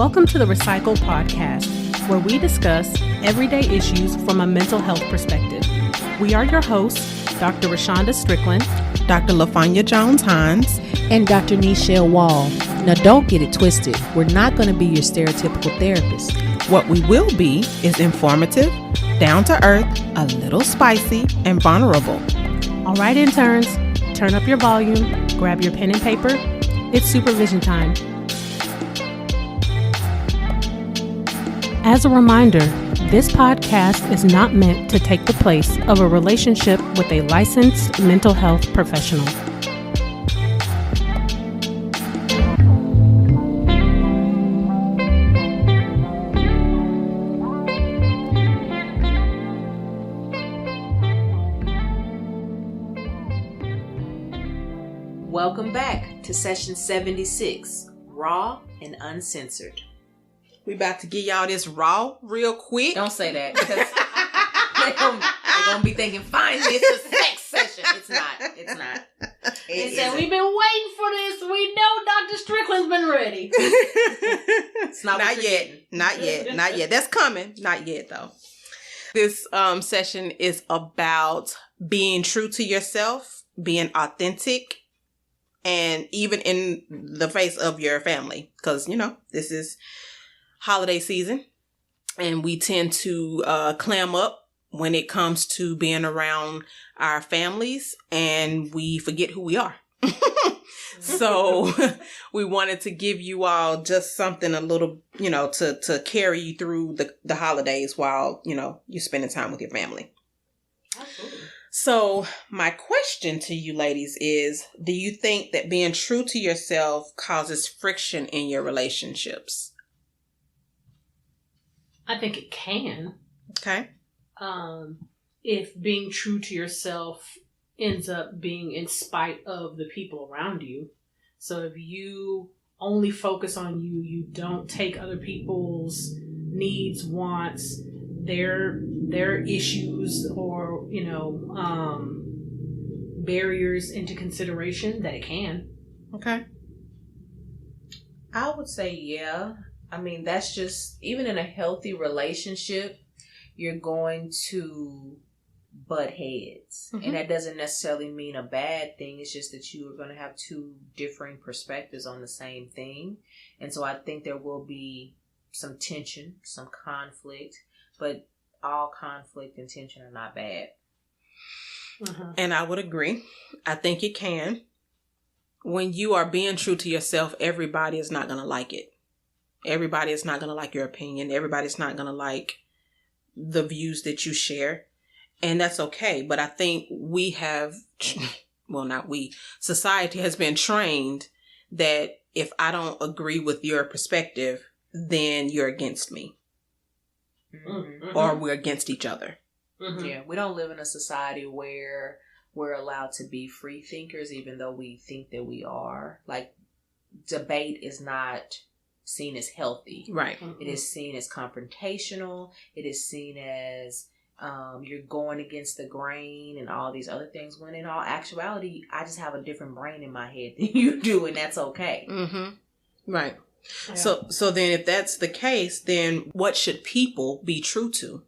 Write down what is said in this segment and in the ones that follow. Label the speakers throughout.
Speaker 1: Welcome to the Recycle Podcast, where we discuss everyday issues from a mental health perspective. We are your hosts, Dr. Rashonda Strickland,
Speaker 2: Dr. LaFonya Jones-Hines,
Speaker 3: and Dr. Nichelle Wall. Now, don't get it twisted. We're not going to be your stereotypical therapist.
Speaker 2: What we will be is informative, down to earth, a little spicy, and vulnerable.
Speaker 1: All right, interns, turn up your volume, grab your pen and paper. It's supervision time. As a reminder, this podcast is not meant to take the place of a relationship with a licensed mental health professional.
Speaker 4: Welcome back to session 76, Raw and Uncensored.
Speaker 2: We about to give y'all this raw real quick.
Speaker 4: Don't say that because they're gonna be thinking, finally it's a sex session. It's not.
Speaker 5: He said, we've been waiting for this. We know Dr. Strickland's been ready.
Speaker 4: It's not
Speaker 2: Not yet. That's coming. Not yet, though. This session is about being true to yourself, being authentic, and even in the face of your family. Because, this is holiday season, and we tend to clam up when it comes to being around our families, and we forget who we are. So we wanted to give you all just something a little, to carry you through the holidays while, you're spending time with your family.
Speaker 5: Absolutely.
Speaker 2: So my question to you ladies is, do you think that being true to yourself causes friction in your relationships?
Speaker 5: I think it can.
Speaker 2: Okay.
Speaker 5: If being true to yourself ends up being in spite of the people around you. So if you only focus on you, you don't take other people's needs, wants, their issues or, barriers into consideration, that it can.
Speaker 2: Okay.
Speaker 4: I would say, yeah. I mean, that's just, even in a healthy relationship, you're going to butt heads. Mm-hmm. And that doesn't necessarily mean a bad thing. It's just that you are going to have two differing perspectives on the same thing. And so I think there will be some tension, some conflict, but all conflict and tension are not bad.
Speaker 2: Mm-hmm. And I would agree. I think it can. When you are being true to yourself, everybody is not going to like it. Everybody is not going to like your opinion. Everybody's not going to like the views that you share. And that's okay. But I think we have, not we, society has been trained that if I don't agree with your perspective, then you're against me. Mm-hmm. Or we're against each other.
Speaker 4: Mm-hmm. Yeah, we don't live in a society where we're allowed to be free thinkers, even though we think that we are. Like, debate is not seen as healthy.
Speaker 2: Right.
Speaker 4: Mm-hmm. It is seen as confrontational. It is seen as you're going against the grain and all these other things, when in all actuality, I just have a different brain in my head than you do, and that's okay.
Speaker 2: Mm-hmm. Right.
Speaker 5: Yeah.
Speaker 2: So then if that's the case, then what should people be true to?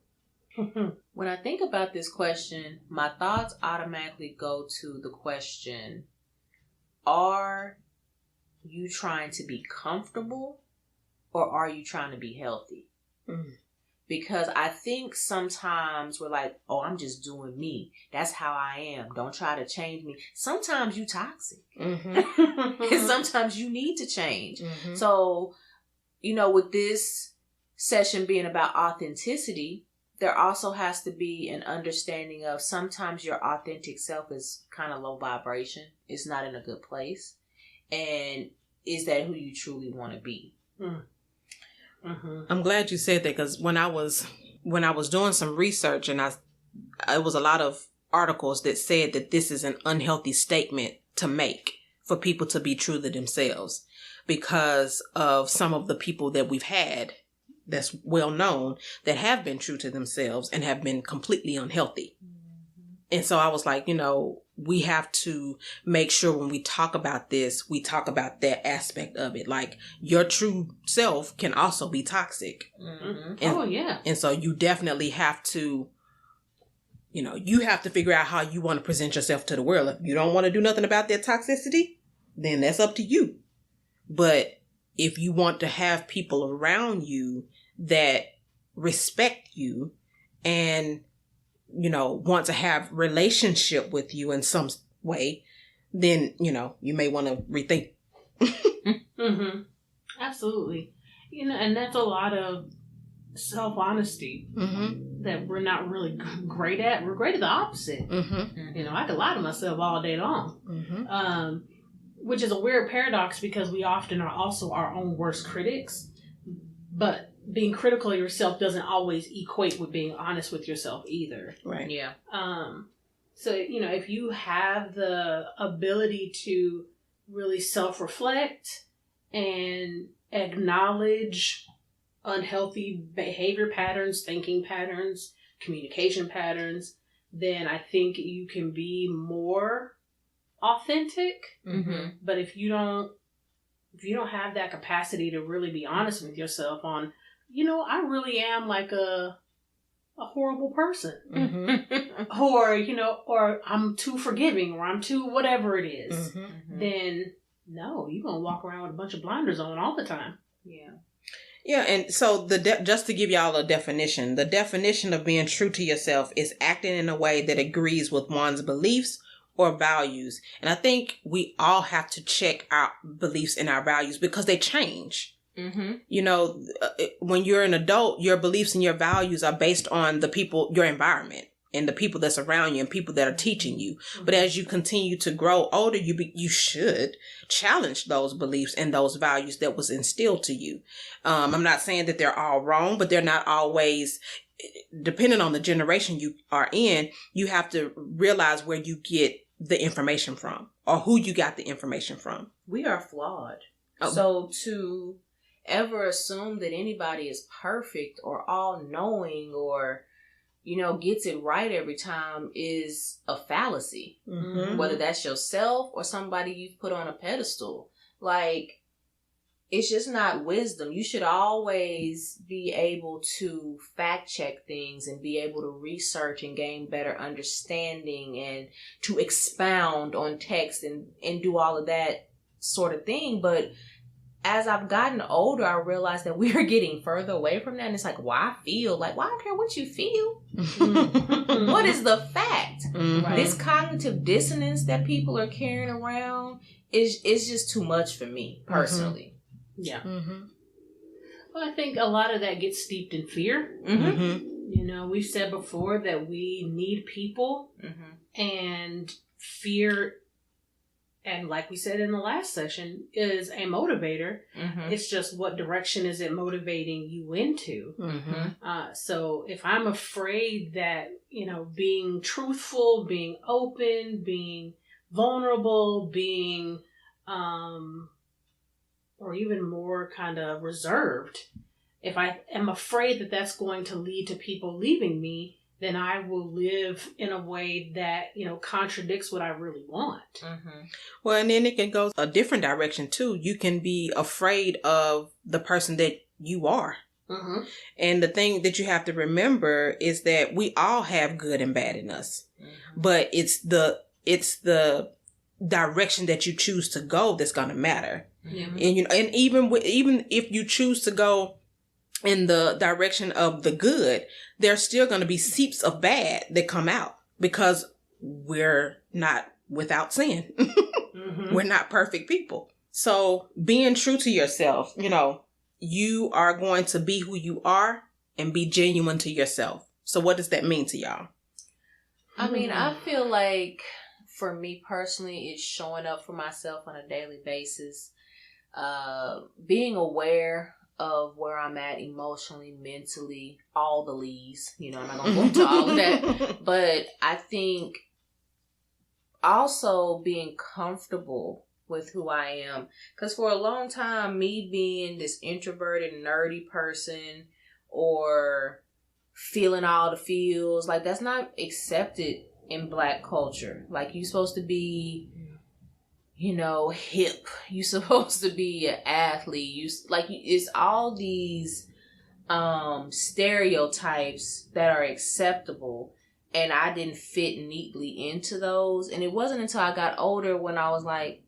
Speaker 4: When I think about this question, my thoughts automatically go to the question, are you trying to be comfortable or are you trying to be healthy? Mm. Because I think sometimes we're like, oh, I'm just doing me. That's how I am. Don't try to change me. Sometimes you toxic. Mm-hmm. And sometimes you need to change. Mm-hmm. So, with this session being about authenticity, there also has to be an understanding of sometimes your authentic self is kind of low vibration. It's not in a good place. And is that who you truly want to be? Mm.
Speaker 2: Mm-hmm. I'm glad you said that, because when I was doing some research, and it was a lot of articles that said that this is an unhealthy statement to make for people to be true to themselves, because of some of the people that we've had that's well known that have been true to themselves and have been completely unhealthy. Mm-hmm. And so I was like, we have to make sure when we talk about this, we talk about that aspect of it. Like, your true self can also be toxic.
Speaker 5: Mm-hmm.
Speaker 2: And so you definitely have to, you have to figure out how you want to present yourself to the world. If you don't want to do nothing about that toxicity, then that's up to you. But if you want to have people around you that respect you and, want to have relationship with you in some way, then, you may want to rethink.
Speaker 5: Mm-hmm. Absolutely. And that's a lot of self-honesty that we're not really great at. We're great at the opposite. I could lie to myself all day long. Which is a weird paradox because we often are also our own worst critics. But being critical of yourself doesn't always equate with being honest with yourself either.
Speaker 2: Right.
Speaker 4: Yeah.
Speaker 5: So, if you have the ability to really self-reflect and acknowledge unhealthy behavior patterns, thinking patterns, communication patterns, then I think you can be more authentic. But if you don't have that capacity to really be honest with yourself on, I really am like a horrible person, or I'm too forgiving, or I'm too whatever it is, then no, you're gonna walk around with a bunch of blinders on all the time.
Speaker 2: Yeah, and so just to give y'all a definition, the definition of being true to yourself is acting in a way that agrees with one's beliefs or values. And I think we all have to check our beliefs and our values because they change. When you're an adult, your beliefs and your values are based on the people, your environment, and the people that's around you and people that are teaching you. But as you continue to grow older, you should challenge those beliefs and those values that was instilled to you. I'm not saying that they're all wrong, but they're not always, depending on the generation you are in, you have to realize where you get the information from or who you got the information from.
Speaker 4: We are flawed.
Speaker 2: Oh.
Speaker 4: So to ever assume that anybody is perfect or all-knowing or, gets it right every time is a fallacy. Whether that's yourself or somebody you've put on a pedestal. Like, it's just not wisdom. You should always be able to fact check things and be able to research and gain better understanding and to expound on text and do all of that sort of thing. But as I've gotten older, I realized that we are getting further away from that. And it's like, I don't care what you feel. What is the fact?
Speaker 5: Right.
Speaker 4: This cognitive dissonance that people are carrying around is just too much for me personally.
Speaker 5: Yeah. Well, I think a lot of that gets steeped in fear. We've said before that we need people and fear, and like we said in the last session, is a motivator. It's just what direction is it motivating you into? So if I'm afraid that, being truthful, being open, being vulnerable, being, or even more kind of reserved, if I am afraid that that's going to lead to people leaving me, then I will live in a way that, contradicts what I really want.
Speaker 2: Well, and then it can go a different direction too. You can be afraid of the person that you are. And the thing that you have to remember is that we all have good and bad in us, but it's the direction that you choose to go that's going to matter. And and even if you choose to go in the direction of the good, there's still going to be seeps of bad that come out because we're not without sin. We're not perfect people. So being true to yourself, you are going to be who you are and be genuine to yourself. So what does that mean to y'all?
Speaker 4: I mean, I feel like for me personally, it's showing up for myself on a daily basis. Being aware of where I'm at emotionally, mentally, all the leads. I'm not going to go into all of that. But I think also being comfortable with who I am. Because for a long time, me being this introverted, nerdy person or feeling all the feels, like that's not accepted in Black culture. Like, you supposed to be, you know, hip. You supposed to be an athlete. It's all these stereotypes that are acceptable, and I didn't fit neatly into those. And it wasn't until I got older when I was like,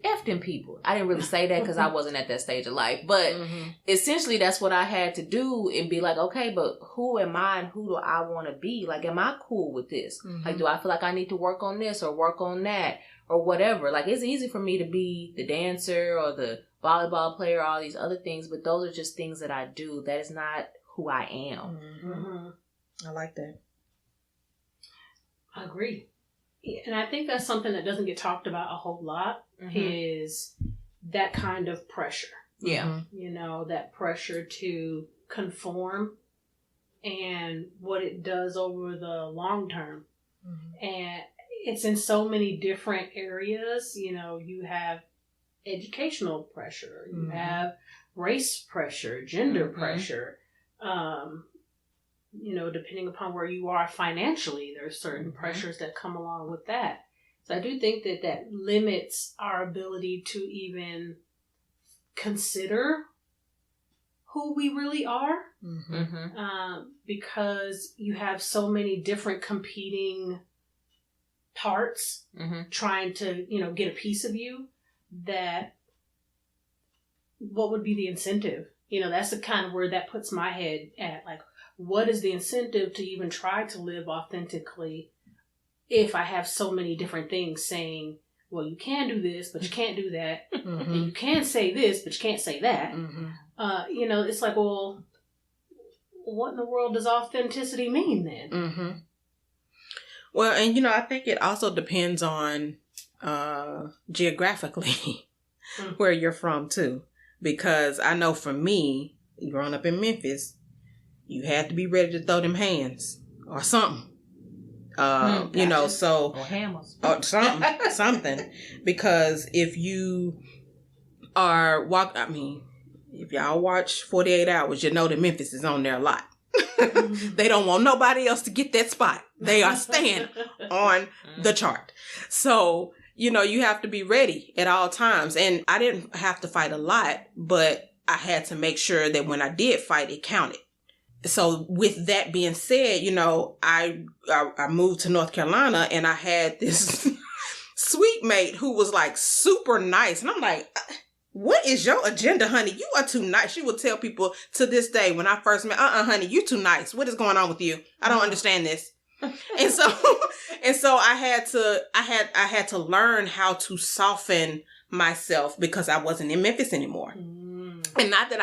Speaker 4: F them people. I didn't really say that because I wasn't at that stage of life, but essentially that's what I had to do, and be like, okay, but who am I and who do I want to be? Like, am I cool with this? Like, do I feel like I need to work on this or work on that or whatever? Like, it's easy for me to be the dancer or the volleyball player, all these other things, but those are just things that I do. That is not who I am.
Speaker 2: I like that.
Speaker 5: I agree. And I think that's something that doesn't get talked about a whole lot, is that kind of pressure.
Speaker 4: Yeah.
Speaker 5: You know, that pressure to conform and what it does over the long term. And it's in so many different areas. You know, you have educational pressure, you have race pressure, gender pressure, you know, depending upon where you are financially, there's certain pressures that come along with that. So I do think that that limits our ability to even consider who we really are, because you have so many different competing parts trying to, you know, get a piece of you, that what would be the incentive? You know, that's the kind of where that puts my head at, like, what is the incentive to even try to live authentically if I have so many different things saying, well, you can do this, but you can't do that. And you can say this, but you can't say that. You know, it's like, well, what in the world does authenticity mean then?
Speaker 2: Well, and, you know, I think it also depends on geographically where you're from, too. Because I know for me, growing up in Memphis, you had to be ready to throw them hands or something. You know, so
Speaker 4: or hammers
Speaker 2: or something. Because if you are if y'all watch 48 Hours, you know that Memphis is on there a lot. They don't want nobody else to get that spot. They are staying on the chart. So, you know, you have to be ready at all times. And I didn't have to fight a lot, but I had to make sure that when I did fight, it counted. So with that being said, you know, I moved to North Carolina, and I had this sweet mate who was like super nice. And I'm like, what is your agenda, honey? You are too nice. She would tell people to this day when I first met, honey, you too nice. What is going on with you? I don't understand this. And so I had to learn how to soften myself, because I wasn't in Memphis anymore. And not that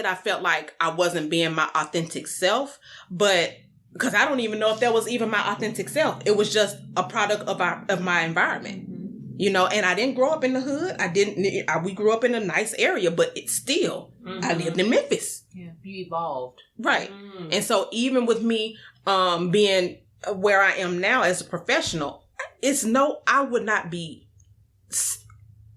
Speaker 2: I felt like I wasn't being my authentic self, but because I don't even know if that was even my authentic self. It was just a product of my environment, you know. And I didn't grow up in the hood. We grew up in a nice area, but it's still, I lived in Memphis.
Speaker 4: Yeah, you evolved,
Speaker 2: right? And so even with me being where I am now as a professional, I would not be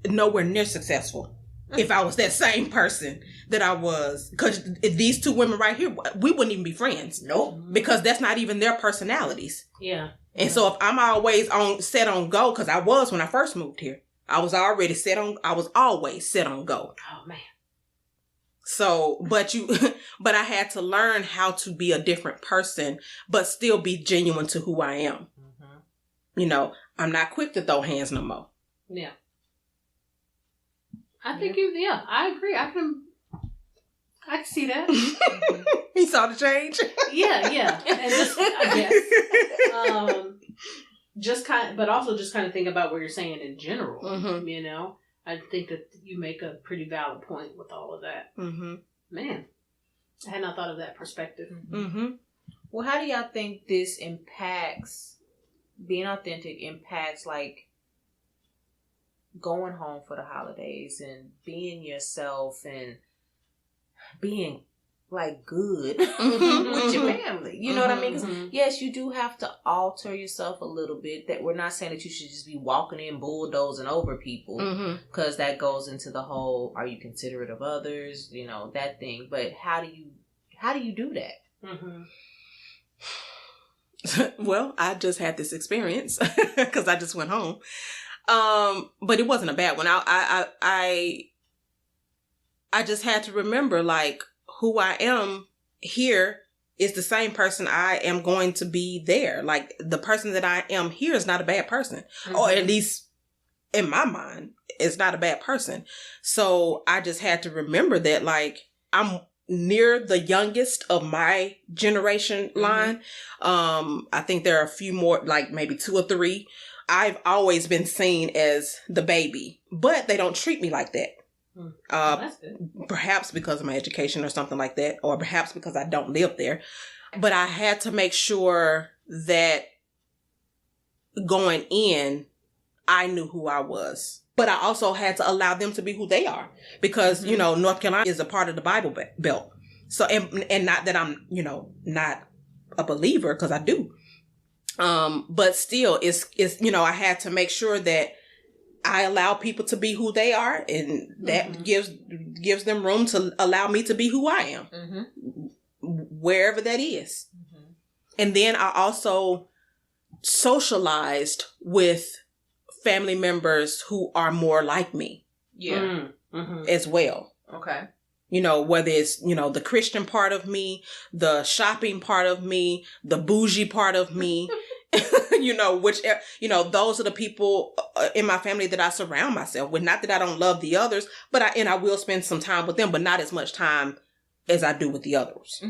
Speaker 2: nowhere near successful if I was that same person that I was. Because these two women right here, we wouldn't even be friends. Nope. Because that's not even their personalities.
Speaker 5: Yeah.
Speaker 2: And so if I'm always set on go, because I was when I first moved here, I was always set on go.
Speaker 5: Oh, man.
Speaker 2: So, but I had to learn how to be a different person, but still be genuine to who I am. You know, I'm not quick to throw hands no more.
Speaker 5: Yeah. I think I agree. I can see that.
Speaker 2: You saw the change?
Speaker 5: Yeah. And just, I guess, but also just kind of think about what you're saying in general. You know, I think that you make a pretty valid point with all of that. Man, I had not thought of that perspective.
Speaker 4: Well, how do y'all think this impacts, being authentic impacts, like, going home for the holidays and being yourself and being like good with your family? You know what I mean? 'Cause yes, you do have to alter yourself a little bit. That we're not saying that you should just be walking in bulldozing over people, because that goes into the whole, are you considerate of others? You know, that thing. But how do you do that?
Speaker 2: Well, I just had this experience because I just went home. But it wasn't a bad one. I just had to remember, like, who I am here is the same person I am going to be there. Like, the person that I am here is not a bad person. Mm-hmm. Or at least in my mind, it's not a bad person. So I just had to remember that, like, I'm near the youngest of my generation line. I think there are a few more, like maybe 2 or 3. I've always been seen as the baby, but they don't treat me like that. That's good. Perhaps because of my education or something like that, or perhaps because I don't live there. But I had to make sure that going in, I knew who I was. But I also had to allow them to be who they are, because, you know, North Carolina is a part of the Bible Belt. So, and not that I'm, you know, not a believer, because I do. But still, it's, you know, I had to make sure that I allow people to be who they are, and that gives them room to allow me to be who I am, wherever that is. And then I also socialized with family members who are more like me. Yeah. As well. Okay. You know, whether it's, you know, the Christian part of me, the shopping part of me, the bougie part of me, you know, which, you know, those are the people in my family that I surround myself with. Not that I don't love the others, but I will spend some time with them, but not as much time as I do with the others.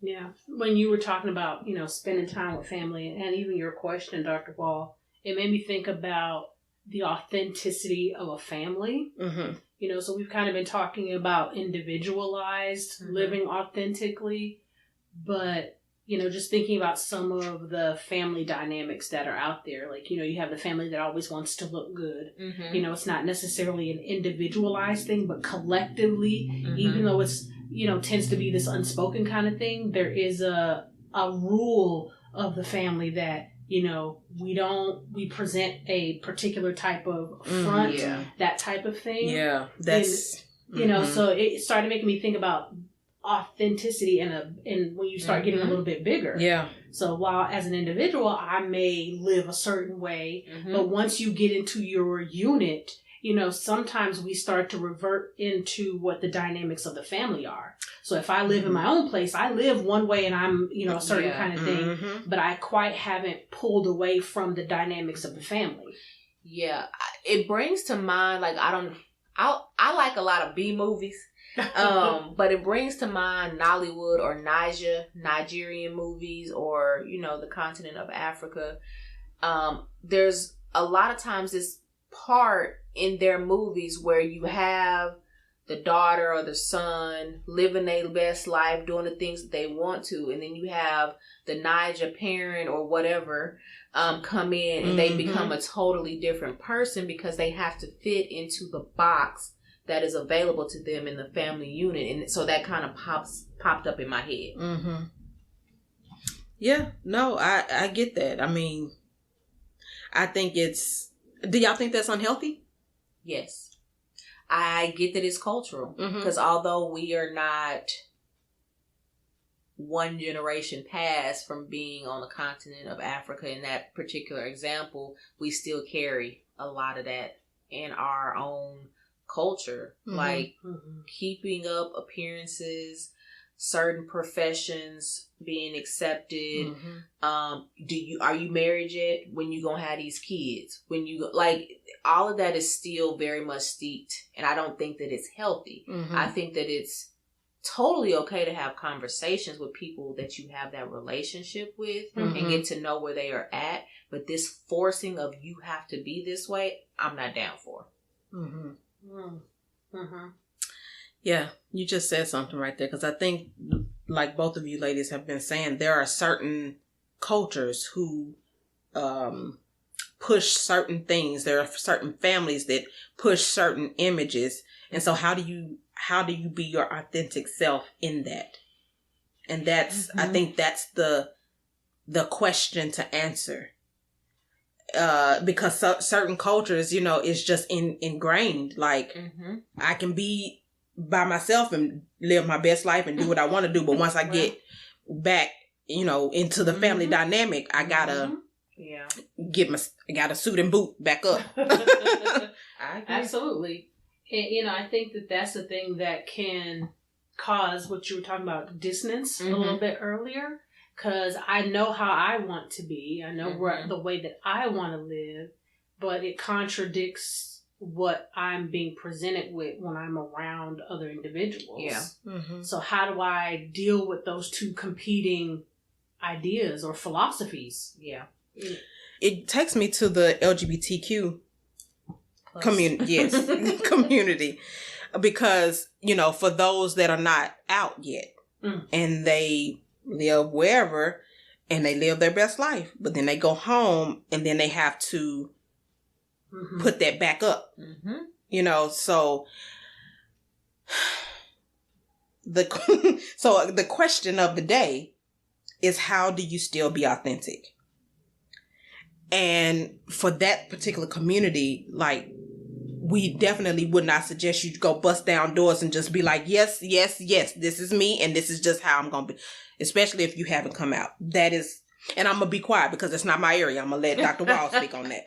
Speaker 5: Yeah. When you were talking about, you know, spending time with family, and even your question, Dr. Ball, it made me think about the authenticity of a family. You know, so we've kind of been talking about individualized living authentically, but, you know, just thinking about some of the family dynamics that are out there. Like, you know, you have the family that always wants to look good. You know, it's not necessarily an individualized thing, but collectively, even though it's, you know, tends to be this unspoken kind of thing, there is a rule of the family that, you know, we present a particular type of front, that type of thing. Yeah, that's, and, you know, so it started making me think about authenticity and when you start getting a little bit bigger. Yeah. So while as an individual, I may live a certain way, but once you get into your unit, you know, sometimes we start to revert into what the dynamics of the family are. So if I live in my own place, I live one way and I'm, you know, a certain kind of thing, but I quite haven't pulled away from the dynamics of the family.
Speaker 4: Yeah. It brings to mind, like, I like a lot of B movies, but it brings to mind Nollywood or Nigerian movies, or, you know, the continent of Africa. There's a lot of times this part in their movies where you have the daughter or the son living their best life, doing the things that they want to, and then you have the Niger parent or whatever come in, and they become a totally different person because they have to fit into the box that is available to them in the family unit. And so that kind of popped up in my head.
Speaker 2: Yeah, no, I get that. I mean, I think do y'all think that's unhealthy?
Speaker 4: Yes. I get that it's cultural, because although we are not one generation past from being on the continent of Africa in that particular example, we still carry a lot of that in our own culture, like keeping up appearances, certain professions being accepted. Are you married yet? When you gonna have these kids? When you like, all of that is still very much steeped, and I don't think that it's healthy. I think that it's totally okay to have conversations with people that you have that relationship with and get to know where they are at. But this forcing of you have to be this way, I'm not down for.
Speaker 2: Yeah, you just said something right there, because I think, like both of you ladies have been saying, there are certain cultures who push certain things. There are certain families that push certain images. And so how do you be your authentic self in that? And that's, I think that's the question to answer. Because certain cultures, you know, it's just ingrained. Like, I can be by myself and live my best life and do what I want to do. But once I get back into the family dynamic, I gotta I gotta suit and boot back up.
Speaker 5: I agree. Absolutely. And, I think that's the thing that can cause what you were talking about, dissonance a little bit earlier. Because I know how I want to be. I know the way that I want to live, but it contradicts what I'm being presented with when I'm around other individuals.
Speaker 4: Yeah.
Speaker 5: So how do I deal with those two competing ideas or philosophies?
Speaker 4: Yeah.
Speaker 2: It takes me to the LGBTQ community. Yes, community. Because, for those that are not out yet and they live wherever and they live their best life, but then they go home and then they have to put that back up. So the question of the day is, how do you still be authentic? And for that particular community, like, we definitely would not suggest you go bust down doors and just be like, yes, this is me and this is just how I'm going to be. Especially if you haven't come out. That is, and I'm going to be quiet because it's not my area. I'm going to let Dr. Wall speak on that.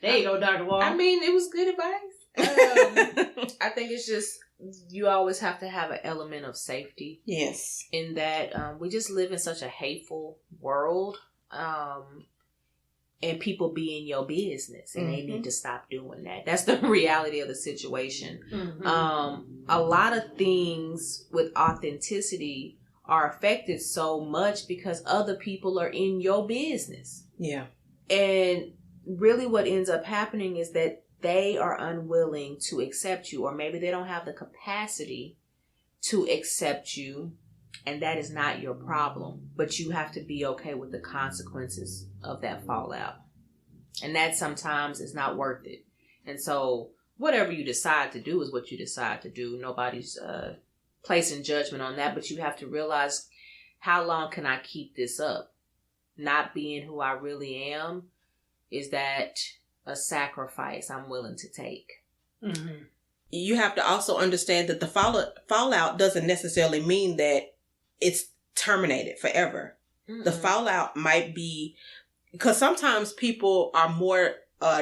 Speaker 5: There you go, Dr. Wall.
Speaker 4: I mean, it was good advice. I think it's just, you always have to have an element of safety.
Speaker 2: Yes.
Speaker 4: In that we just live in such a hateful world. And people be in your business, and they need to stop doing that. That's the reality of the situation. A lot of things with authenticity are affected so much because other people are in your business.
Speaker 2: Yeah.
Speaker 4: And really what ends up happening is that they are unwilling to accept you, or maybe they don't have the capacity to accept you. And that is not your problem, but you have to be okay with the consequences of that fallout. And that sometimes is not worth it. And so whatever you decide to do is what you decide to do. Nobody's placing judgment on that, but you have to realize, how long can I keep this up? Not being who I really am, is that a sacrifice I'm willing to take?
Speaker 2: You have to also understand that the fallout doesn't necessarily mean that it's terminated forever. The fallout might be, because sometimes people are more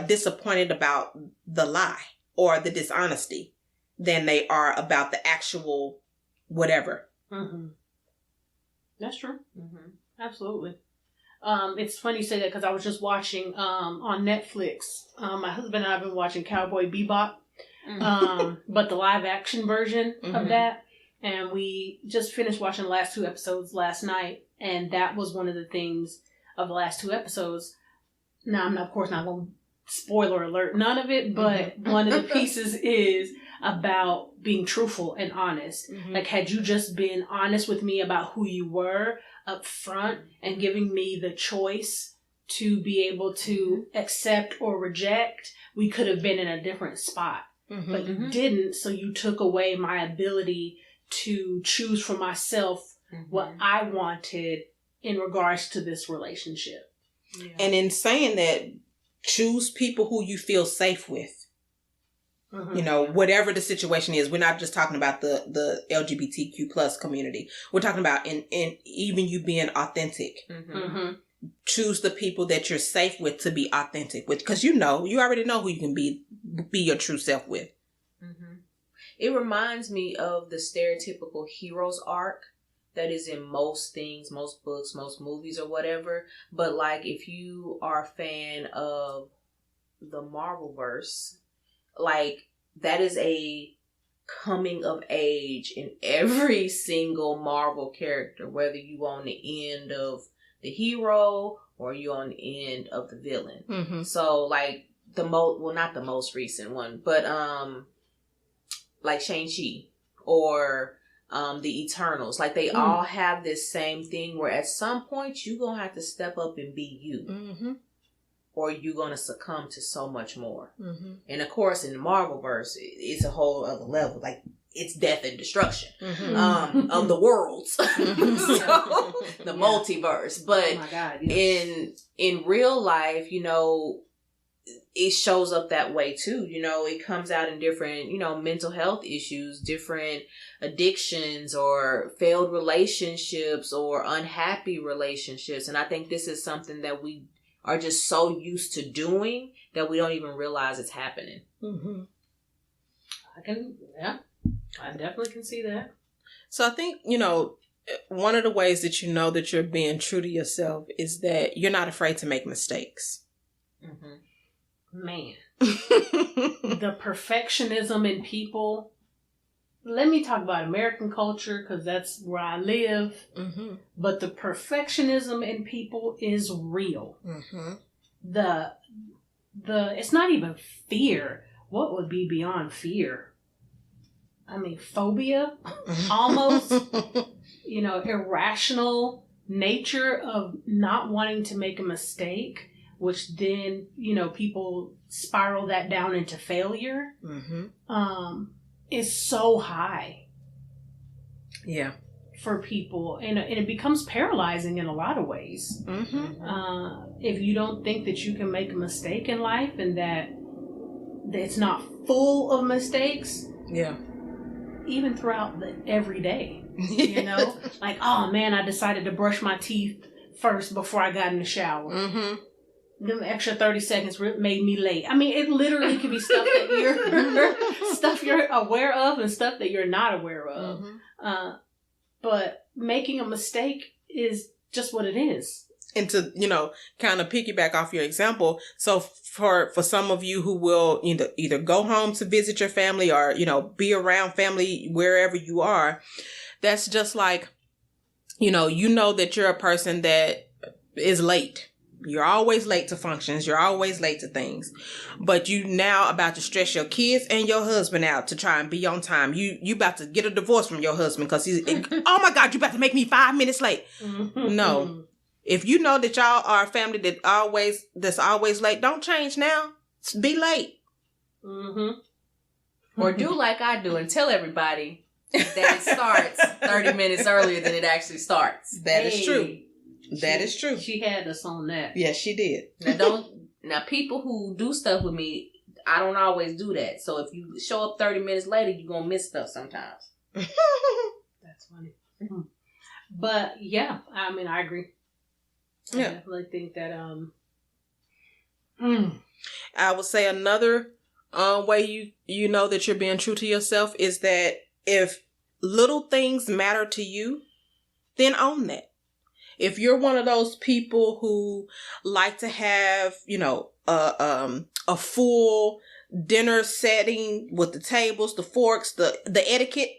Speaker 2: disappointed about the lie or the dishonesty than they are about the actual whatever.
Speaker 5: That's true. Absolutely. It's funny you say that because I was just watching on Netflix. My husband and I have been watching Cowboy Bebop, but the live action version of that. And we just finished watching the last 2 episodes last night. And that was one of the things of the last 2 episodes. Now, I'm of course not going to spoiler alert none of it, but one of the pieces is about being truthful and honest. Like, had you just been honest with me about who you were up front and giving me the choice to be able to accept or reject, we could have been in a different spot. But you didn't, so you took away my ability to choose for myself what I wanted in regards to this relationship.
Speaker 2: And in saying that, choose people who you feel safe with. Whatever the situation is. We're not just talking about the LGBTQ plus community. We're talking about in even you being authentic. Choose the people that you're safe with to be authentic with, because you already know who you can be your true self with.
Speaker 4: It reminds me of the stereotypical hero's arc that is in most things, most books, most movies or whatever. But like, if you are a fan of the Marvelverse, like, that is a coming of age in every single Marvel character, whether you on the end of the hero or you on the end of the villain. So like not the most recent one, but like Shang-Chi or the Eternals, like they all have this same thing where at some point you're gonna have to step up and be you, or you're gonna succumb to so much more. And of course, in the Marvelverse, it's a whole other level. Like, it's death and destruction of the worlds, so, the multiverse. But
Speaker 5: oh my God,
Speaker 4: in real life, it shows up that way too. You know, it comes out in different, you know, mental health issues, different addictions or failed relationships or unhappy relationships. And I think this is something that we are just so used to doing that we don't even realize it's happening.
Speaker 5: Mm-hmm. I definitely can see that.
Speaker 2: So I think, you know, one of the ways that you know that you're being true to yourself is that you're not afraid to make mistakes.
Speaker 5: Mm-hmm. Man, the perfectionism in people. Let me talk about American culture because that's where I live. Mm-hmm. But the perfectionism in people is real. Mm-hmm. It's not even fear. What would be beyond fear? I mean, phobia, almost. You know, irrational nature of not wanting to make a mistake. Which then, you know, people spiral that down into failure, is so high.
Speaker 2: Yeah.
Speaker 5: For people. And it becomes paralyzing in a lot of ways. Mm-hmm. If you don't think that you can make a mistake in life and that it's not full of mistakes.
Speaker 2: Yeah. Even
Speaker 5: throughout the everyday. You know? Like, oh man, I decided to brush my teeth first before I got in the shower. Mm-hmm. Them extra 30 seconds made me late. I mean, it literally could be stuff that you're aware of and stuff that you're not aware of. Mm-hmm. But making a mistake is just what it is.
Speaker 2: And to, you know, kind of piggyback off your example. So for some of you who will either go home to visit your family or, you know, be around family wherever you are, that's just like, you know that you're a person that is late. You're always late to functions. You're always late to things. But you now about to stress your kids and your husband out to try and be on time. You about to get a divorce from your husband because he's, oh my God, you about to make me 5 minutes late. Mm-hmm. No. If you know that y'all are a family that's always late, don't change now. Be late.
Speaker 4: Mm-hmm. Or do like I do and tell everybody that it starts 30 minutes earlier than it actually starts.
Speaker 2: That is true. That is true.
Speaker 5: She had us on that.
Speaker 2: Yes, she did.
Speaker 4: Now people who do stuff with me, I don't always do that. So if you show up 30 minutes later, you're going to miss stuff sometimes.
Speaker 5: That's funny. Mm-hmm. But yeah, I mean, I agree. Yeah. I definitely think that,
Speaker 2: I would say another way you know that you're being true to yourself is that if little things matter to you, then own that. If you're one of those people who like to have, you know, a full dinner setting with the tables, the forks, the etiquette,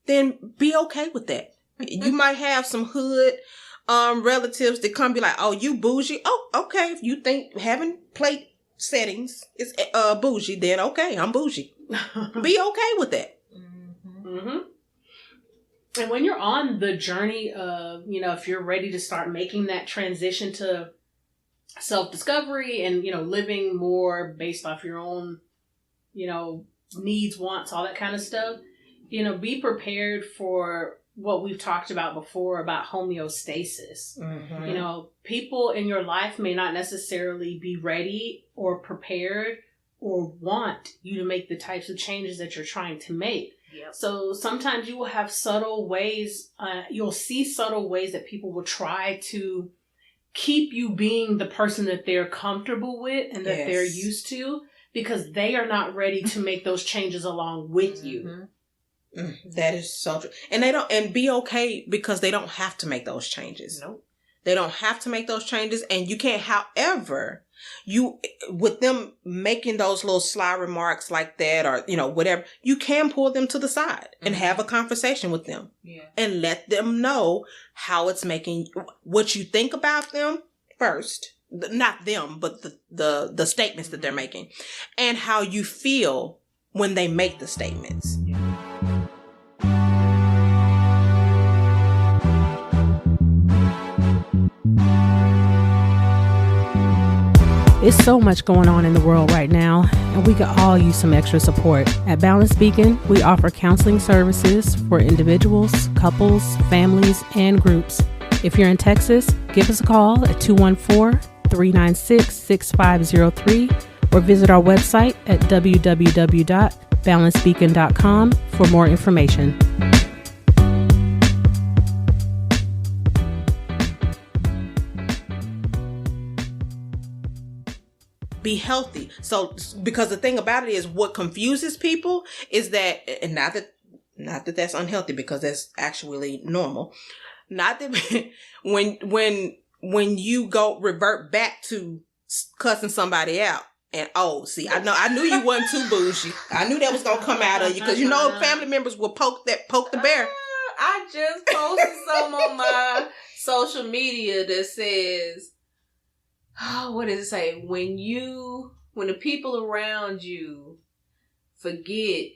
Speaker 2: then be okay with that. You might have some hood relatives that come be like, oh, you bougie? Oh, okay. If you think having plate settings is bougie, then okay, I'm bougie. Be okay with that.
Speaker 5: Mm-hmm. And when you're on the journey of, you know, if you're ready to start making that transition to self-discovery and, you know, living more based off your own, you know, needs, wants, all that kind of stuff, you know, be prepared for what we've talked about before about homeostasis. Mm-hmm. You know, people in your life may not necessarily be ready or prepared or want you to make the types of changes that you're trying to make. Yep. So sometimes you will have subtle ways, you'll see subtle ways that people will try to keep you being the person that they're comfortable with and that they're used to because they are not ready to make those changes along with you.
Speaker 2: That is so true. And be okay because they don't have to make those changes. Nope. They don't have to make those changes and you can't, however, with them making those little sly remarks like that or, you know, whatever, you can pull them to the side and have a conversation with them and let them know how it's making what you think about them first, not them, but the statements that they're making and how you feel when they make the statements.
Speaker 3: It's so much going on in the world right now, and we could all use some extra support. At Balance Beacon, we offer counseling services for individuals, couples, families, and groups. If you're in Texas, give us a call at 214-396-6503 or visit our website at www.balancedbeacon.com for more information.
Speaker 2: Be healthy. So, because the thing about it is, what confuses people is that, and not that that's unhealthy, because that's actually normal. Not that when you revert back to cussing somebody out, and see, I knew you wasn't too bougie. I knew that was gonna come out of you, because family members will poke the bear.
Speaker 4: I just posted some on my social media that says, what does it say? When the people around you forget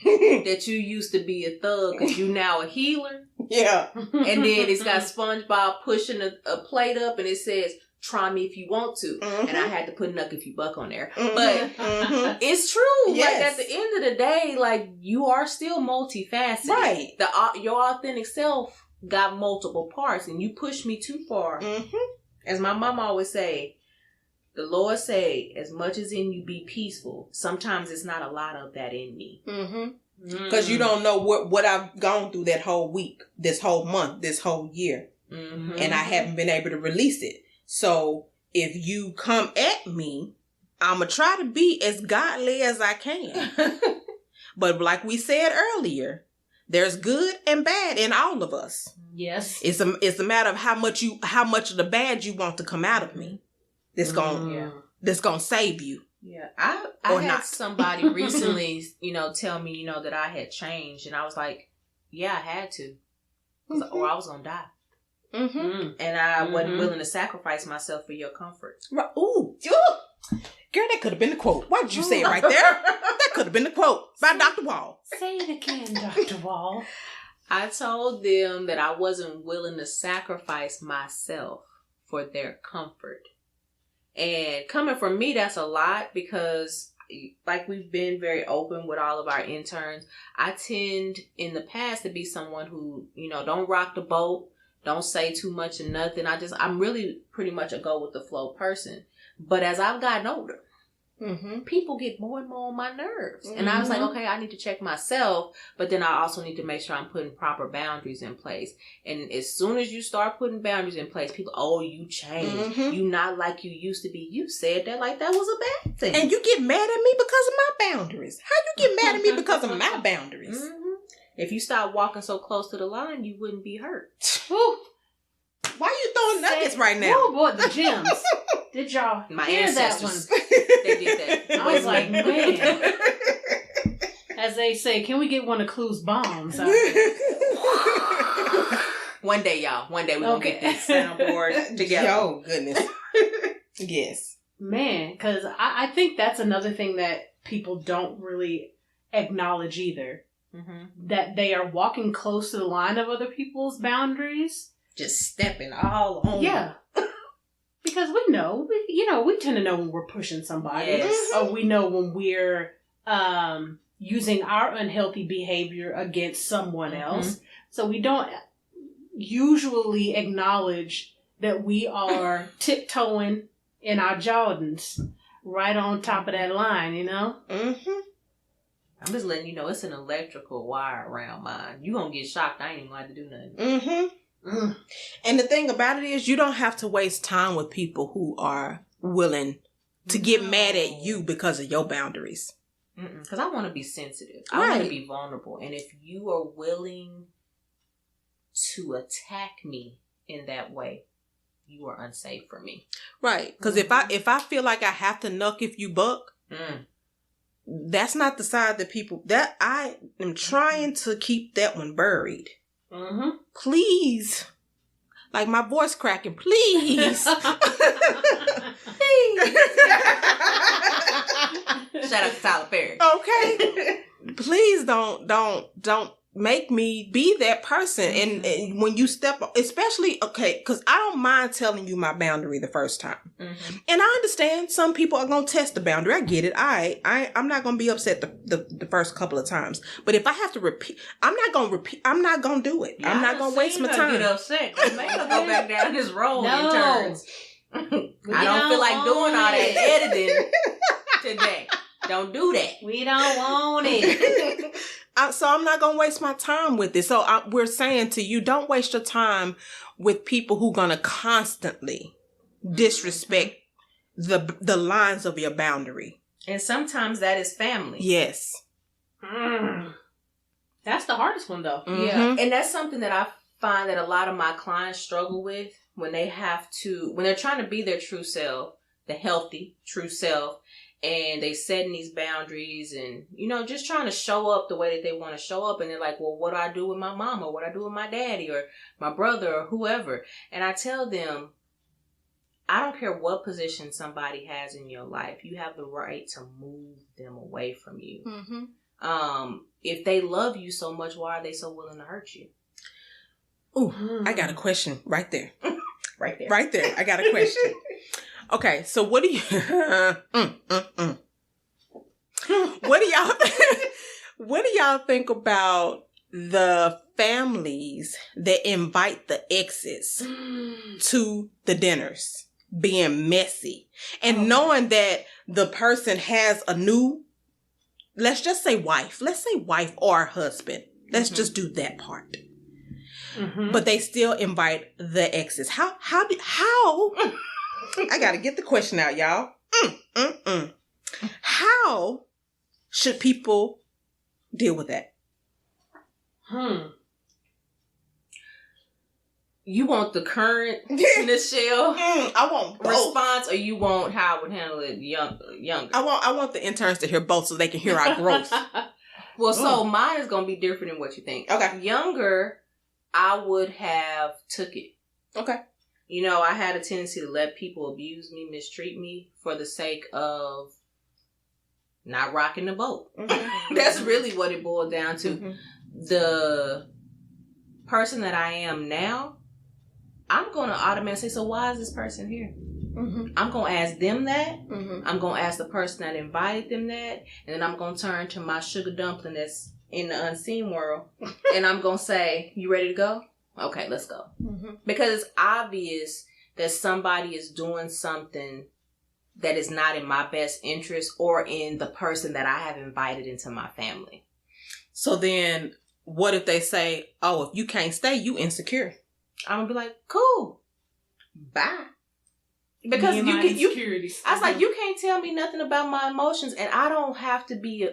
Speaker 4: that you used to be a thug because you now a healer.
Speaker 2: Yeah.
Speaker 4: And then it's got SpongeBob pushing a plate up and it says, try me if you want to. Mm-hmm. And I had to put Nuck if you buck on there. Mm-hmm. But it's true. Yes. Like, at the end of the day, like, you are still multifaceted. Right. Your authentic self got multiple parts, and you push me too far. Mm-hmm. As my mom always say, the Lord say, as much as in you be peaceful, sometimes it's not a lot of that in me. Because you don't know what I've gone through that whole week, this whole month, this whole year. Mm-hmm. And I haven't been able to release it. So if you come at me, I'm going to try to be as godly as I can. But like we said earlier, there's good and bad in all of us. Yes. It's a matter of how much of the bad you want to come out of me. That's gonna save you. Yeah. I had somebody recently, tell me, that I had changed, and I was like, yeah, I had to. Or I was gonna die. Mm-hmm. And I wasn't willing to sacrifice myself for your comfort.
Speaker 2: Right. Ooh. Girl, that could have been the quote. Why did you say it right there? That could have been the quote by Dr. Wall.
Speaker 5: Say it again, Dr. Wall.
Speaker 4: I told them that I wasn't willing to sacrifice myself for their comfort. And coming from me, that's a lot, because like we've been very open with all of our interns. I tend in the past to be someone who, don't rock the boat, don't say too much and nothing. I'm really pretty much a go with the flow person. But as I've gotten older, people get more and more on my nerves. And I was like, okay, I need to check myself, but then I also need to make sure I'm putting proper boundaries in place. And as soon as you start putting boundaries in place, people, you changed. You not like you used to be. You said that like that was a bad thing.
Speaker 2: And you get mad at me because of my boundaries. How you get mad at me because of my boundaries?
Speaker 4: If you stopped walking so close to the line, you wouldn't be hurt.
Speaker 2: Why are you throwing nuggets right now?
Speaker 5: Oh boy, the gems. Did y'all hear
Speaker 4: ancestors.
Speaker 5: That one?
Speaker 4: They did that.
Speaker 5: I was like, man. As they say, can we get one of Clue's bombs out there?
Speaker 4: One day, y'all. One day we're going to get this soundboard together.
Speaker 2: Oh, goodness. Yes.
Speaker 5: Man, because I think that's another thing that people don't really acknowledge either. That they are walking close to the line of other people's boundaries.
Speaker 2: Just stepping all on.
Speaker 5: Yeah. Because we know, we tend to know when we're pushing somebody. Yes. Or we know when we're using our unhealthy behavior against someone else. So we don't usually acknowledge that we are tiptoeing in our Jordans right on top of that line,
Speaker 4: I'm just letting you know it's an electrical wire around mine. You gonna get shocked. I ain't even going to do nothing.
Speaker 2: And the thing about it is, you don't have to waste time with people who are willing to get mad at you because of your boundaries.
Speaker 4: Because I want to be sensitive. I want to be vulnerable. And if you are willing to attack me in that way, you are unsafe for me.
Speaker 2: Right. Because if I feel like I have to nuck if you buck, that's not the side that people, that I am trying to keep that one buried. Please. Like my voice cracking. Please.
Speaker 4: Shout out to Tyler Perry.
Speaker 2: Okay. Please don't make me be that person. And when you step, especially, because I don't mind telling you my boundary the first time. And I understand some people are going to test the boundary. I get it. I'm not going to be upset the first couple of times. But if I have to repeat, I'm not going to do it. I'm not going to waste my time.
Speaker 4: Get upset. Make her go back down this road in turns. I don't feel like doing all that editing. Don't do that.
Speaker 5: We don't want it.
Speaker 2: So I'm not going to waste my time with it. So we're saying to you, don't waste your time with people who going to constantly disrespect the lines of your boundary.
Speaker 4: And sometimes that is family.
Speaker 2: Yes.
Speaker 5: That's the hardest one, though.
Speaker 2: Mm-hmm.
Speaker 4: Yeah. And that's something that I find that a lot of my clients struggle with when they're trying to be their true self, the healthy true self, and they setting these boundaries and, just trying to show up the way that they want to show up. And they're like, well, what do I do with my mama? What do I do with my daddy or my brother or whoever? And I tell them, I don't care what position somebody has in your life. You have the right to move them away from you.
Speaker 2: Mm-hmm.
Speaker 4: If they love you so much, why are they so willing to hurt you?
Speaker 2: Ooh, I got a question right there.
Speaker 4: Right there.
Speaker 2: Right there. I got a question. Okay, so what do you... What do y'all think about the families that invite the exes to the dinners being messy and knowing that the person has a new, let's just say wife or husband. Let's just do that part. Mm-hmm. But they still invite the exes. How I gotta get the question out, y'all. How should people deal with that?
Speaker 4: You want the current Michelle
Speaker 2: I want both.
Speaker 4: Response, or you want how I would handle it younger?
Speaker 2: I want the interns to hear both so they can hear our growth.
Speaker 4: Well, so mine is going to be different than what you think.
Speaker 2: Okay.
Speaker 4: Younger, I would have took it.
Speaker 2: Okay.
Speaker 4: I had a tendency to let people abuse me, mistreat me for the sake of not rocking the boat. Mm-hmm. That's really what it boiled down to. Mm-hmm. The person that I am now, I'm going to automatically say, so why is this person here? Mm-hmm. I'm going to ask them that. Mm-hmm. I'm going to ask the person that invited them that. And then I'm going to turn to my sugar dumpling that's in the unseen world. And I'm going to say, you ready to go? Okay, let's go. Mm-hmm. Because it's obvious that somebody is doing something that is not in my best interest or in the person that I have invited into my family.
Speaker 2: So then what if they say, oh, if you can't stay, you insecure? I'm going to be like, cool. Bye. Because I was like, you can't tell me nothing about my emotions, and I don't have to be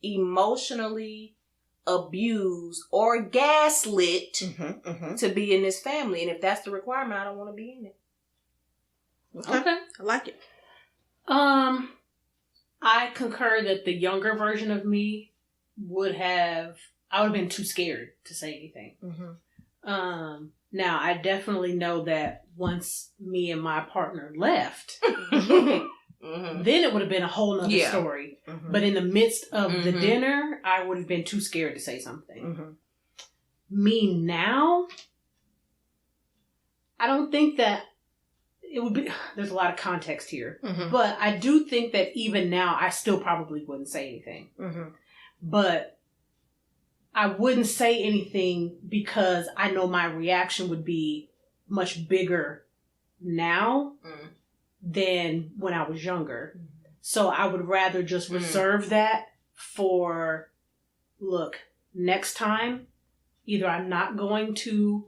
Speaker 2: emotionally abused or gaslit to be in this family. And if that's the requirement, I don't want to be in it. Okay. I like it.
Speaker 5: I concur that the younger version of me I would have been too scared to say anything. Mm-hmm. Now, I definitely know that once me and my partner left, then it would have been a whole nother story. Mm-hmm. But in the midst of the dinner, I would have been too scared to say something. Mm-hmm. Me now, I don't think that it would be... There's a lot of context here. Mm-hmm. But I do think that even now, I still probably wouldn't say anything. Mm-hmm. But I wouldn't say anything because I know my reaction would be much bigger now than when I was younger. Mm-hmm. So I would rather just reserve that for, look, next time, either I'm not going to,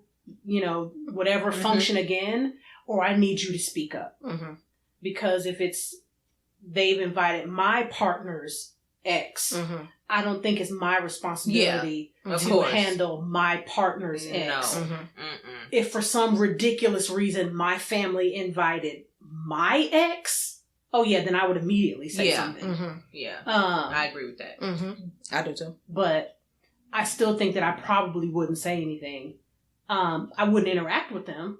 Speaker 5: whatever function again, or I need you to speak up. Mm-hmm. Because if they've invited my partner's ex, I don't think it's my responsibility to handle my partner's ex. No. If for some ridiculous reason my family invited my ex, then I would immediately say something. Mm-hmm.
Speaker 4: Yeah, I agree with that.
Speaker 2: Mm-hmm. I do too.
Speaker 5: But I still think that I probably wouldn't say anything. I wouldn't interact with them.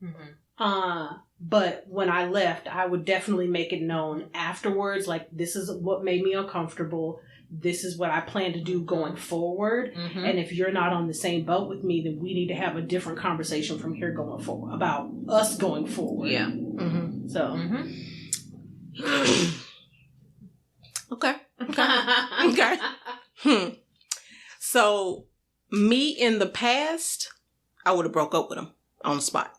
Speaker 5: Mm-hmm. But when I left, I would definitely make it known afterwards, like, this is what made me uncomfortable. This is what I plan to do going forward. Mm-hmm. And if you're not on the same boat with me, then we need to have a different conversation from here going forward about us going forward.
Speaker 4: Yeah.
Speaker 5: Mm-hmm. So.
Speaker 2: Okay. Okay. So, me in the past, I would have broke up with him on the spot.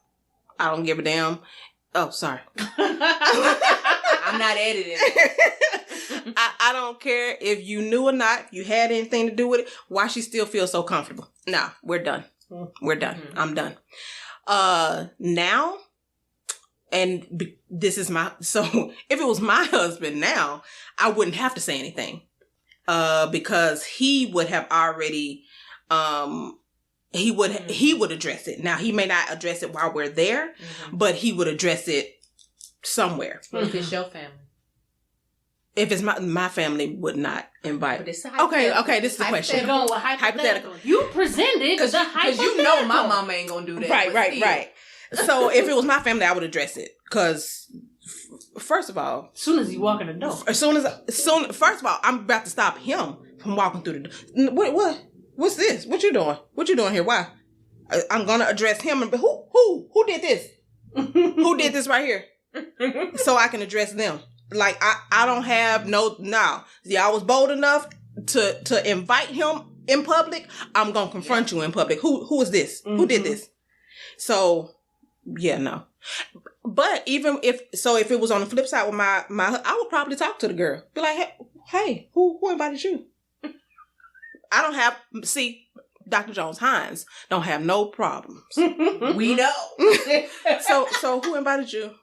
Speaker 2: I don't give a damn. Oh, sorry.
Speaker 4: I'm not editing.
Speaker 2: I don't care if you knew or not, if you had anything to do with it, why she still feels so comfortable. Nah, we're done. We're done. Mm-hmm. I'm done. Now, and this is so if it was my husband now, I wouldn't have to say anything. Because he would have already, he would address it. Now, he may not address it while we're there, but he would address it somewhere.
Speaker 4: If it's your family.
Speaker 2: If it's my family would not invite.
Speaker 4: But it's
Speaker 2: okay, this is the question.
Speaker 5: Hypothetical. You presented because
Speaker 4: you know my mama ain't gonna do that.
Speaker 2: Right. So if it was my family, I would address it. Because first of all,
Speaker 5: as soon as you walk in the door,
Speaker 2: first of all, I'm about to stop him from walking through the door. What's this? What you doing? What you doing here? Why? I'm gonna address him and who did this? Who did this right here? So I can address them. Like I don't have no. See, I was bold enough to invite him in public. I'm gonna confront you in public. Who is this? Who did this? So yeah, no. But even if it was on the flip side with my I would probably talk to the girl. Be like, hey, who invited you? I don't have, Dr. Jones-Hines don't have no problems.
Speaker 4: We know.
Speaker 2: So who invited you?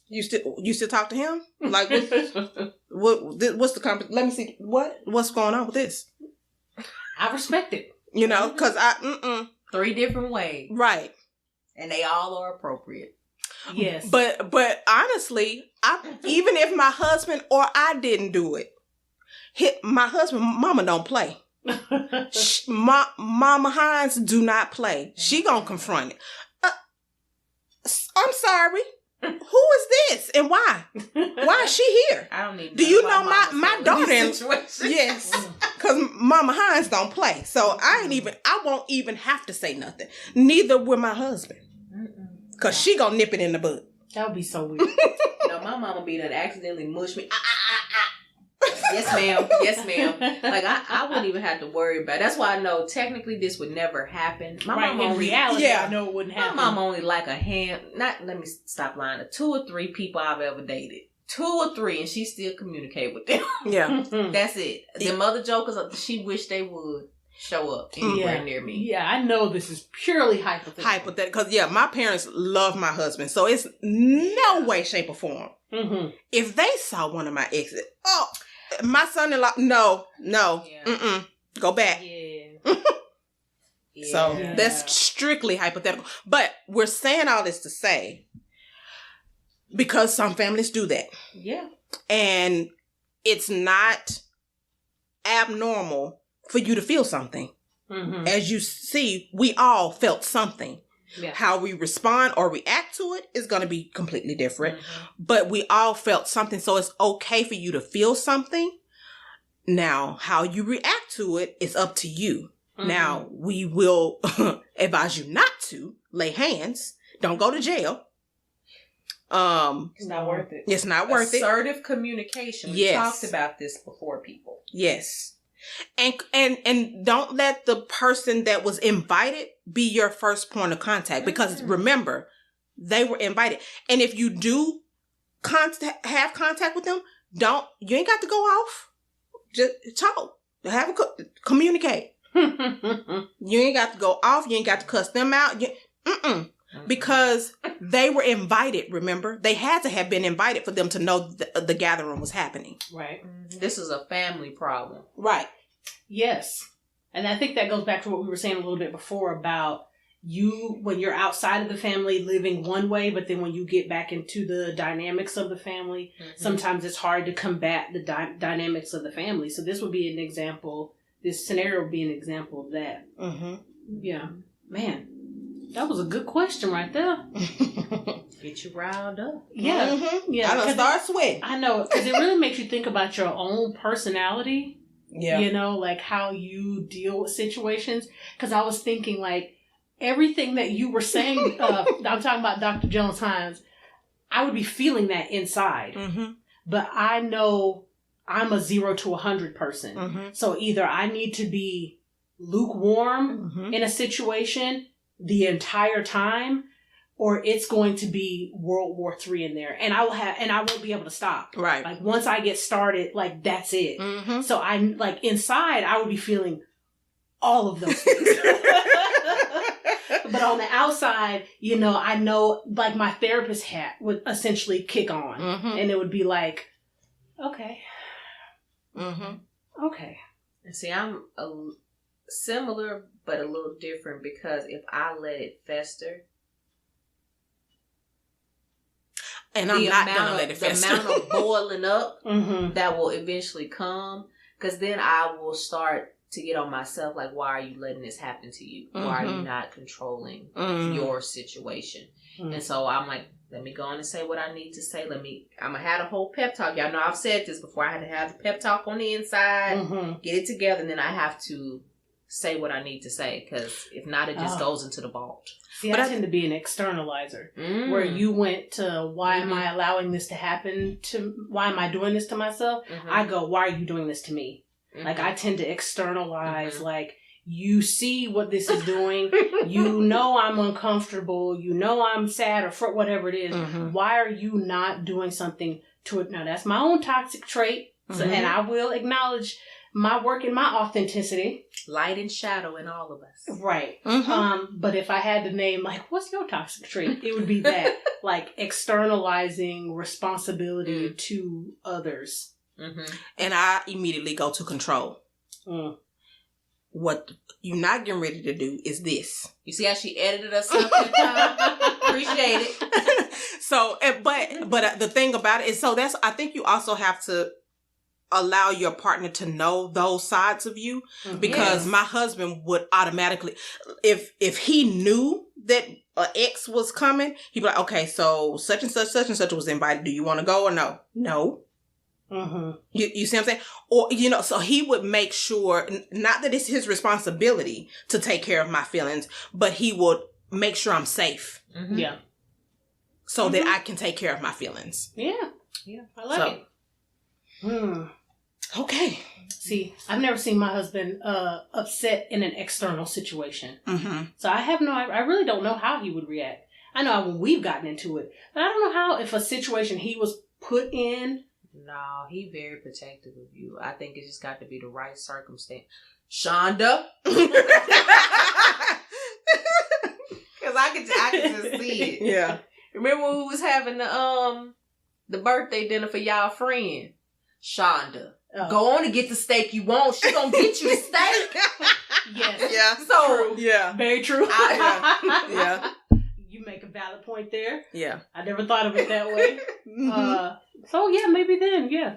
Speaker 2: You still talk to him? Like, what's the let me see, what's going on with this?
Speaker 5: I respect it.
Speaker 2: You know, because
Speaker 4: 3 different ways.
Speaker 2: Right.
Speaker 4: And they all are appropriate.
Speaker 5: Yes.
Speaker 2: But honestly, even if my husband or I didn't do it, my husband, mama don't play. Mama Hines do not play. She gonna confront it. I'm sorry. Who is this and why? Why is she here?
Speaker 4: I don't need.
Speaker 2: Do you know my daughter? Yes, because Mama Hines don't play. So I won't even have to say nothing. Neither will my husband. Because she gonna nip it in the bud.
Speaker 5: That would be so weird.
Speaker 4: No, my mama be that accidentally mush me. Yes, ma'am. Yes, ma'am. Like, I wouldn't even have to worry about it. That's why I know technically this would never happen. My mama
Speaker 5: in
Speaker 4: only,
Speaker 5: reality, I know it wouldn't happen.
Speaker 4: My mom only like let me stop lying. 2 or 3 people I've ever dated. 2 or 3, and she still communicate with them.
Speaker 2: Yeah.
Speaker 4: That's it. Them other jokers, she wish they would show up anywhere near me.
Speaker 5: Yeah, I know this is purely hypothetical.
Speaker 2: Because, my parents love my husband. So it's no way, shape, or form. Mm-hmm. If they saw one of my exes, my son-in-law, no, go back.
Speaker 5: Yeah.
Speaker 2: So that's strictly hypothetical. But we're saying all this to say, because some families do that.
Speaker 4: Yeah.
Speaker 2: And it's not abnormal for you to feel something. Mm-hmm. As you see, we all felt something. Yeah. How we respond or react to it is going to be completely different. Mm-hmm. But we all felt something. So it's okay for you to feel something. Now, how you react to it is up to you. Mm-hmm. Now, we will advise you not to lay hands. Don't go to jail.
Speaker 4: It's not worth it.
Speaker 2: It's not worth it.
Speaker 4: Assertive communication. We talked about this before, people.
Speaker 2: Yes. And don't let the person that was invited be your first point of contact, because remember, they were invited. And if you do have contact with them, you ain't got to go off. Just talk. Communicate. You ain't got to go off. You ain't got to cuss them out. Because they were invited, remember? They had to have been invited for them to know the gathering was happening.
Speaker 5: Right.
Speaker 4: This is a family problem.
Speaker 2: Right.
Speaker 5: Yes. And I think that goes back to what we were saying a little bit before about you, when you're outside of the family, living one way, but then when you get back into the dynamics of the family, sometimes it's hard to combat the dynamics of the family. So this would be an example. This scenario would be an example of that. Mm-hmm. Yeah. Man. That was a good question right there.
Speaker 4: Get you riled up.
Speaker 5: Yeah.
Speaker 2: Mm-hmm. Yeah. I don't start sweating.
Speaker 5: I know. Because it really makes you think about your own personality.
Speaker 2: Yeah.
Speaker 5: You know, like how you deal with situations. Because I was thinking, like, everything that you were saying, I'm talking about Dr. Jones-Hines, I would be feeling that inside. Mm-hmm. But I know I'm a 0 to 100 person. Mm-hmm. So either I need to be lukewarm in a situation the entire time, or it's going to be World War III in there, and I won't be able to stop.
Speaker 2: Right.
Speaker 5: Like once I get started, like that's it.
Speaker 2: Mm-hmm.
Speaker 5: So I like inside, I would be feeling all of those things. But on the outside, I know like my therapist hat would essentially kick on, and it would be like, okay, okay.
Speaker 4: And see, I'm similar, but a little different, because if I let it fester,
Speaker 2: and I'm not going to let it fester.
Speaker 4: The amount of boiling up that will eventually come, because then I will start to get on myself, like, why are you letting this happen to you? Why are you not controlling your situation? And so I'm like, let me go on and say what I need to say. I'm going to have a whole pep talk. Y'all know I've said this before. I had to have the pep talk on the inside, get it together, and then I have to say what I need to say, because if not, it just goes into the vault.
Speaker 5: See, I tend to be an externalizer, where you went to, why am I allowing this to happen why am I doing this to myself? I go, why are you doing this to me? Like, I tend to externalize, like, you see what this is doing. I'm uncomfortable. I'm sad or whatever it is. Why are you not doing something to it? Now, that's my own toxic trait. So, and I will acknowledge my work and my authenticity.
Speaker 4: Light and shadow in all of us.
Speaker 5: Right. But if I had to name, like, what's your toxic trait? It would be that, like, externalizing responsibility to others.
Speaker 2: And I immediately go to control. What you're not getting ready to do is this.
Speaker 4: You see how she edited us up that time? Appreciate it.
Speaker 2: So, but the thing about it is, I think you also have to allow your partner to know those sides of you, because my husband would automatically, if he knew that an ex was coming, he'd be like, okay, so such and such was invited. Do you want to go or no? No. You see what I'm saying? Or, so he would make sure, not that it's his responsibility to take care of my feelings, but he would make sure I'm safe.
Speaker 5: Yeah.
Speaker 2: So that I can take care of my feelings.
Speaker 5: Yeah. Yeah. I like it.
Speaker 2: Okay.
Speaker 5: See, I've never seen my husband upset in an external situation. So I really don't know how he would react. I know when we've gotten into it, but I don't know how, if a situation he was put in.
Speaker 4: No, he very protective of you. I think it just got to be the right circumstance. Shonda. Because I could just see it.
Speaker 2: Yeah.
Speaker 4: Remember when we was having the birthday dinner for y'all friend? Shonda. Go on and get the steak you want. She gonna get you the steak.
Speaker 5: Yes.
Speaker 2: Yeah.
Speaker 5: So
Speaker 2: true. Yeah.
Speaker 5: Very true.
Speaker 2: Yeah.
Speaker 5: You make a valid point there.
Speaker 2: Yeah.
Speaker 5: I never thought of it that way. So yeah, maybe then, yeah.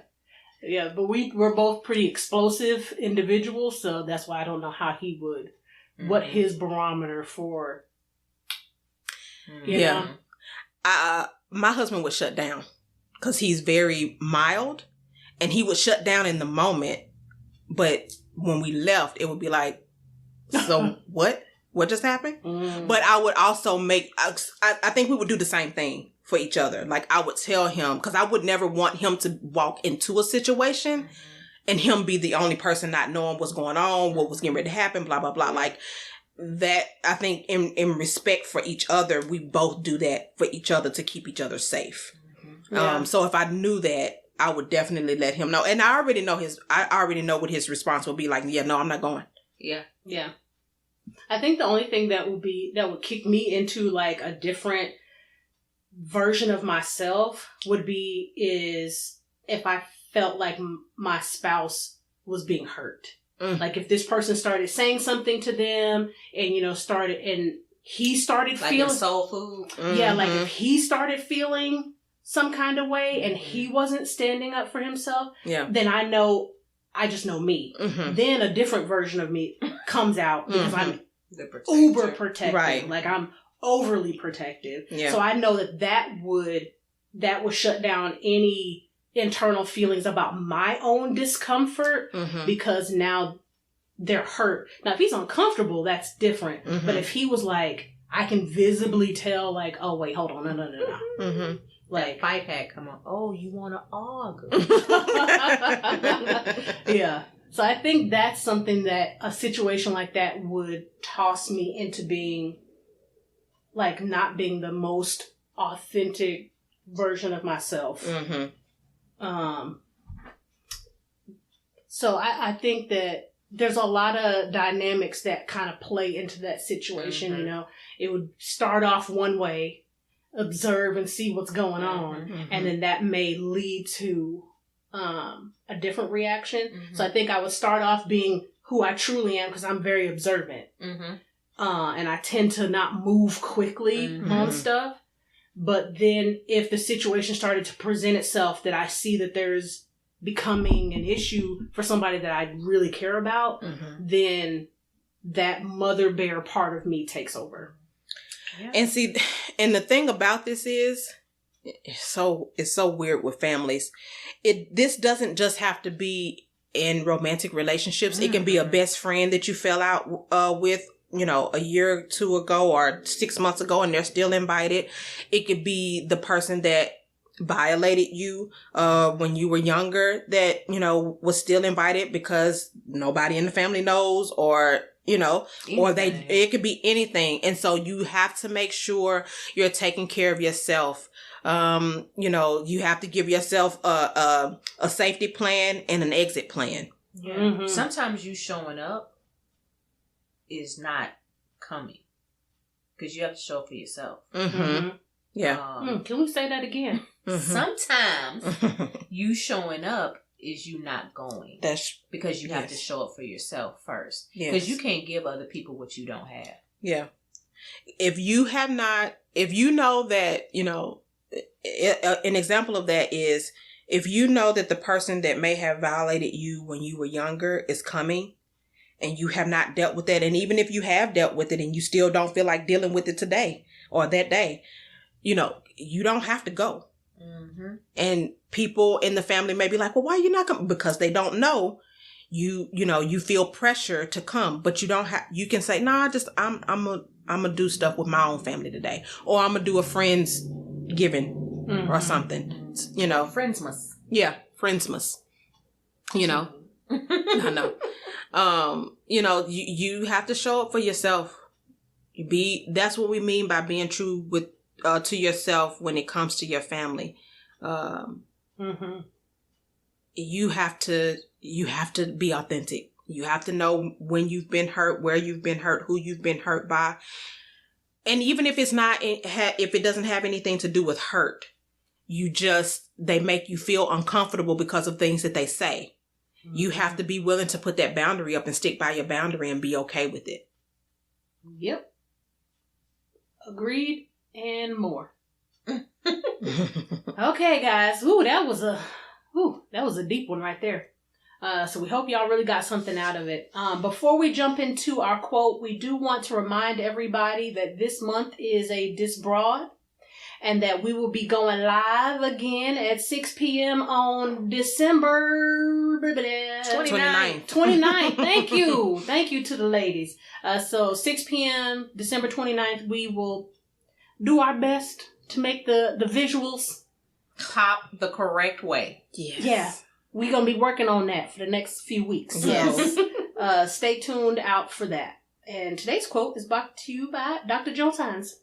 Speaker 5: Yeah, but we're both pretty explosive individuals, so that's why I don't know how he would, what his barometer for, you know?
Speaker 2: My husband would shut down because he's very mild, and he would shut down in the moment, but when we left, it would be like, so what? What just happened? But I would also I think we would do the same thing for each other. Like, I would tell him, because I would never want him to walk into a situation and him be the only person not knowing what's going on, what was getting ready to happen, blah, blah, blah. Like, that, I think in respect for each other, we both do that for each other to keep each other safe. So if I knew that, I would definitely let him know. And I already know what his response would be like. Yeah, no, I'm not going.
Speaker 5: Yeah. Yeah. I think the only thing that would kick me into like a different version of myself is if I felt like my spouse was being hurt. Like if this person started saying something to them and, he started
Speaker 4: like
Speaker 5: feeling
Speaker 4: soul food.
Speaker 5: Yeah. Like if he started feeling some kind of way and he wasn't standing up for himself, then I just know me. Then a different version of me comes out because I'm uber protective. Right. Like I'm overly protective. Yeah. So I know that would shut down any internal feelings about my own discomfort because now they're hurt. Now if he's uncomfortable, that's different. But if he was like, I can visibly tell like, oh wait, hold on, no. Like
Speaker 4: pipe hat come on. Oh, you want to argue?
Speaker 5: Yeah. So I think that's something that a situation like that would toss me into being like not being the most authentic version of myself. So I think that there's a lot of dynamics that kind of play into that situation. You know, it would start off one way, observe and see what's going on, and then that may lead to a different reaction. So I think I would start off being who I truly am because I'm very observant. And I tend to not move quickly on stuff. But then if the situation started to present itself that I see that there's becoming an issue for somebody that I really care about, then that mother bear part of me takes over.
Speaker 2: Yeah. And see, and the thing about this is, it's so weird with families. This doesn't just have to be in romantic relationships. It can be a best friend that you fell out with, you know, a year or two ago or 6 months ago, and they're still invited. It could be the person that violated you when you were younger that, you know, was still invited because nobody in the family knows, or, you know, anything. It could be anything. And so you have to make sure you're taking care of yourself. You know, you have to give yourself a safety plan and an exit plan.
Speaker 4: Yeah. Sometimes you showing up is not coming because you have to show up for yourself.
Speaker 2: Yeah.
Speaker 5: Can we say that again?
Speaker 4: Sometimes you showing up is you not going. That's because you have to show up for yourself first. Because you can't give other people what you don't have.
Speaker 2: Yeah. If you know that, you know, an example of that is if you know that the person that may have violated you when you were younger is coming, and you have not dealt with that, and even if you have dealt with it and you still don't feel like dealing with it today or that day, you know, you don't have to go. And people in the family may be like, well, why are you not coming? Because they don't know. You know, you feel pressure to come, but you don't have, you can say, nah, I'm gonna do stuff with my own family today, or I'm gonna do a friend's giving or something, you know.
Speaker 4: Friendsmas.
Speaker 2: Yeah. Friendsmas. You know, I know. You know, you have to show up for yourself. That's what we mean by being true with, to yourself when it comes to your family. You have to be authentic. You have to know when you've been hurt, where you've been hurt, who you've been hurt by. And even if if it doesn't have anything to do with hurt, they make you feel uncomfortable because of things that they say. You have to be willing to put that boundary up and stick by your boundary and be okay with it.
Speaker 5: Yep. Agreed and more. Okay, guys. That was a deep one right there. So we hope y'all really got something out of it. Before we jump into our quote, we do want to remind everybody that this month is a Disbroad, and that we will be going live again at 6 p.m. on December 29th. 29th. Thank you. Thank you to the ladies. So 6 p.m. December 29th, we will do our best to make the visuals
Speaker 4: pop the correct way.
Speaker 2: Yes.
Speaker 5: Yeah. We're going to be working on that for the next few weeks.
Speaker 2: Yes.
Speaker 5: So stay tuned out for that. And today's quote is brought to you by Dr. Joe Tynes.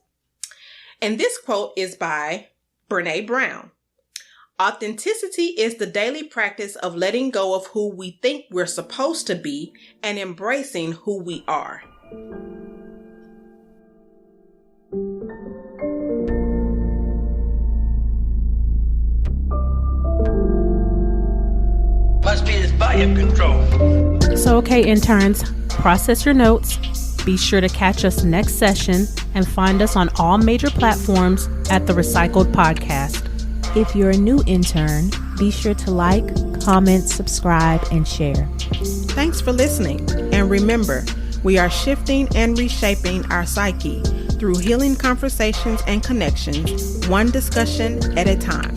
Speaker 2: And this quote is by Brene Brown. Authenticity is the daily practice of letting go of who we think we're supposed to be and embracing who we are.
Speaker 6: Must be this volume control.
Speaker 3: So, okay, interns, process your notes. Be sure to catch us next session and find us on all major platforms at The Recycled Podcast.
Speaker 7: If you're a new intern, be sure to like, comment, subscribe, and share.
Speaker 2: Thanks for listening. And remember, we are shifting and reshaping our psyche through healing conversations and connections, one discussion at a time.